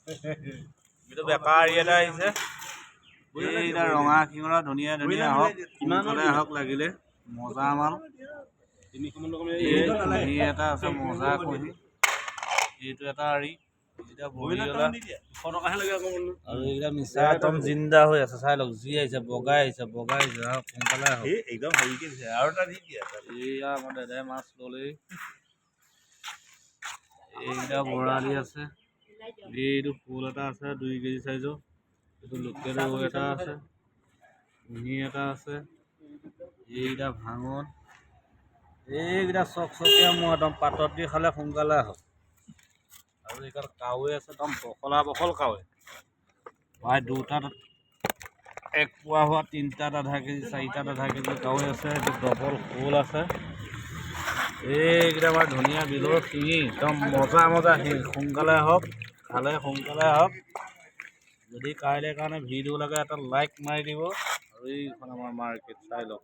এইটো বেপাৰী এটা আহিছে এইটা ৰঙা শিঙৰা ধুনীয়া ধুনীয়া হওক সোনকালে আহক লাগিলে মজা মাল কুঁহি এটা আছে মজা কুঁহি এইটো এটা আৰি এইটা বহিলা আৰু এইটা মিছা একদম জিন্দা হৈ আছে চাই লওক যি আহিছে বগাই আহিছে আহক সোনকালে আহক একদম হেৰিকে দিছে আৰু এটা দি দিয়া এইয়া আমাৰ দাদাই মাছ ল'লেই এইটা বৰালি আছে এইটো ফুল এটা আছে 2 কেজি চাইজৰ এইটো লোকেল ৰৌ এটা আছে কুঁহি এটা আছে এইটা ভাঙন এইকেইটা চকচকীয়া মোৰ একদম পাতত দি খালে সোনকালে আহক আৰু এইকাল কাৱৈ আছে একদম বখল কাৱৈ প্ৰায় দুটাত 1 পোৱা হোৱা 3টাত আধা কেজি 4টাত আধা কেজি কাৱৈ আছে এইটো ডবল শ'ল আছে এইকেইটা আমাৰ ধুনীয়া বিলৰ শিঙি একদম মজা শিঙি সোনকালে আহক খালে সোনকালে আহক যদি কাইলৈ কাৰণে ভিডিঅ' লাগে এটা লাইক মাৰি দিব আৰু এইখন আমাৰ মাৰ্কেট চাই লওক